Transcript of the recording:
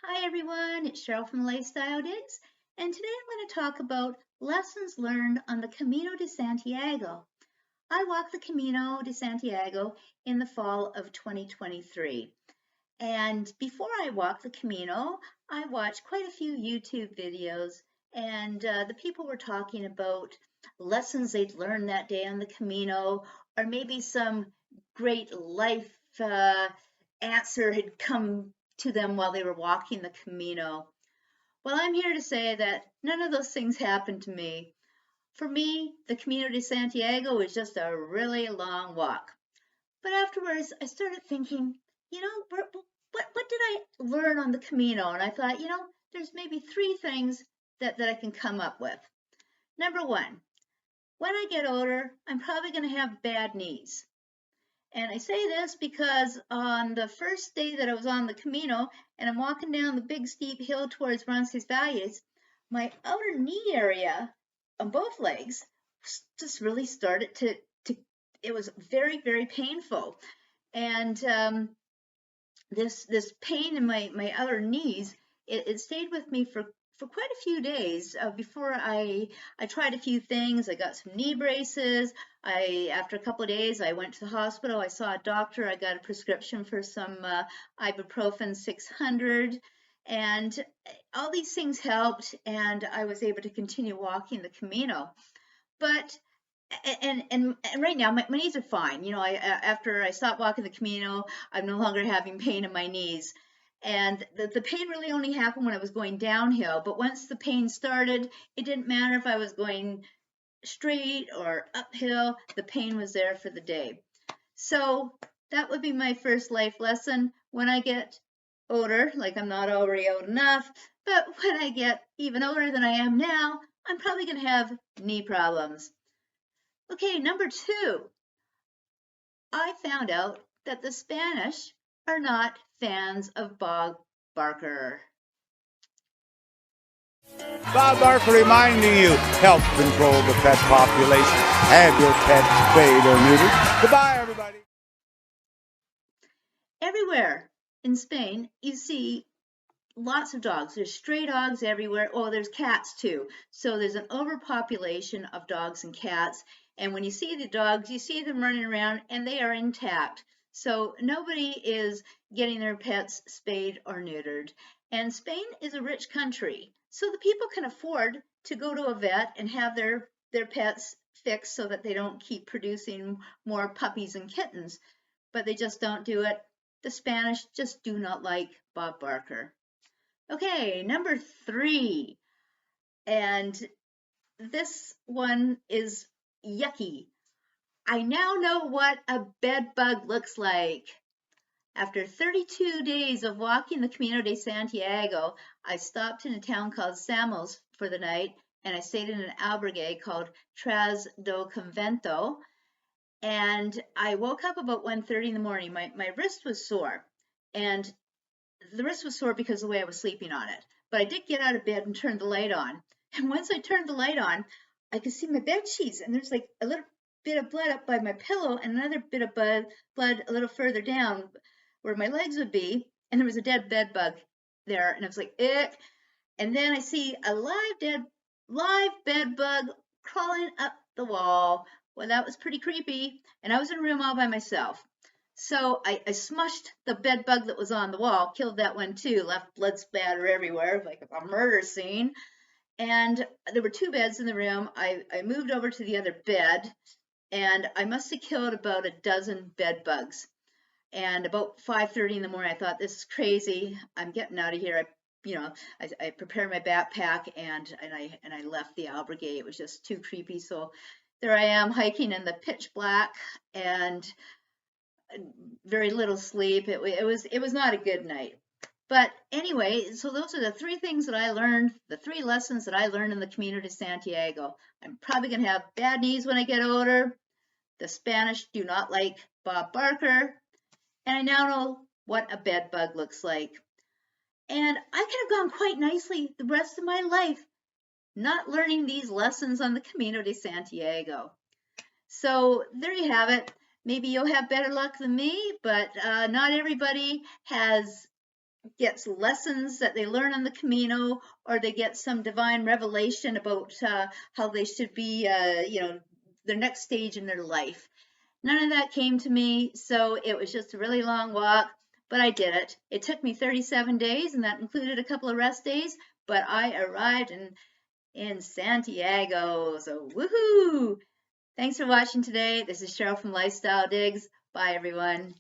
Hi everyone, it's Cheryl from Lifestyle Digs, and today I'm going to talk about lessons learned on the Camino de Santiago. I walked the Camino de Santiago in the fall of 2023, and before I walked the Camino, I watched quite a few YouTube videos, and the people were talking about lessons they'd learned that day on the Camino, or maybe some great life answer had come to them while they were walking the Camino. Well, I'm here to say that none of those things happened to me. For me, the Camino de Santiago was just a really long walk. But afterwards, I started thinking, what did I learn on the Camino? And I thought, there's maybe three things that I can come up with. Number one, when I get older, I'm probably going to have bad knees. And I say this because on the first day that I was on the Camino and I'm walking down the big steep hill towards Roncesvalles, my outer knee area on both legs just really started to it was very, very painful. And this pain in my outer knees, it stayed with me for quite a few days before I tried a few things. I got some knee braces. After a couple of days, I went to the hospital. I saw a doctor. I got a prescription for some ibuprofen 600, and all these things helped, and I was able to continue walking the Camino. But and right now my knees are fine. After I stopped walking the Camino, I'm no longer having pain in my knees. And the pain really only happened when I was going downhill. But once the pain started, it didn't matter if I was going straight or uphill, the pain was there for the day. So that would be my first life lesson. When I get older, like I'm not already old enough, but when I get even older than I am now, I'm probably going to have knee problems. Okay, number two, I found out that the Spanish are not fans of Bob Barker. Bob Barker reminding you, help control the pet population. Have your pets spayed or neutered. Goodbye, everybody. Everywhere in Spain, you see lots of dogs. There's stray dogs everywhere. Oh, there's cats too. So there's an overpopulation of dogs and cats. And when you see the dogs, you see them running around and they are intact. So nobody is getting their pets spayed or neutered. And Spain is a rich country. So the people can afford to go to a vet and have their pets fixed so that they don't keep producing more puppies and kittens. But they just don't do it. The Spanish just do not like Bob Barker. Okay, number three, and this one is yucky. I now know what a bed bug looks like. After 32 days of walking the Camino de Santiago, I stopped in a town called Samos for the night, and I stayed in an albergue called Tras do Convento. And I woke up about 1:30 in the morning. My wrist was sore, and the wrist was sore because of the way I was sleeping on it. But I did get out of bed and turn the light on. And once I turned the light on, I could see my bed sheets, and there's like a little bit of blood up by my pillow and another bit of blood a little further down where my legs would be. And there was a dead bed bug there. And I was like, ick. And then I see a live bed bug crawling up the wall. Well, that was pretty creepy. And I was in a room all by myself. So I smushed the bed bug that was on the wall, killed that one too, left blood spatter everywhere, like a murder scene. And there were two beds in the room. I moved over to the other bed, and I must have killed about a dozen bed bugs. And about 5:30 in the morning, I thought, this is crazy. I'm getting out of here. I prepared my backpack and I left the albergue. It was just too creepy. So there I am hiking in the pitch black and very little sleep. It was not a good night. But anyway, so those are the three things that I learned, the three lessons that I learned in the Camino de Santiago. I'm probably going to have bad knees when I get older. The Spanish do not like Bob Barker. And I now know what a bed bug looks like. And I could have gone quite nicely the rest of my life not learning these lessons on the Camino de Santiago. So there you have it. Maybe you'll have better luck than me, but not everybody has gets lessons that they learn on the Camino, or they get some divine revelation about how they should be, their next stage in their life. None of that came to me, so it was just a really long walk, but I did it. It took me 37 days, and that included a couple of rest days, but I arrived in Santiago, so woohoo! Thanks for watching today. This is Cheryl from Lifestyle Digs. Bye, everyone.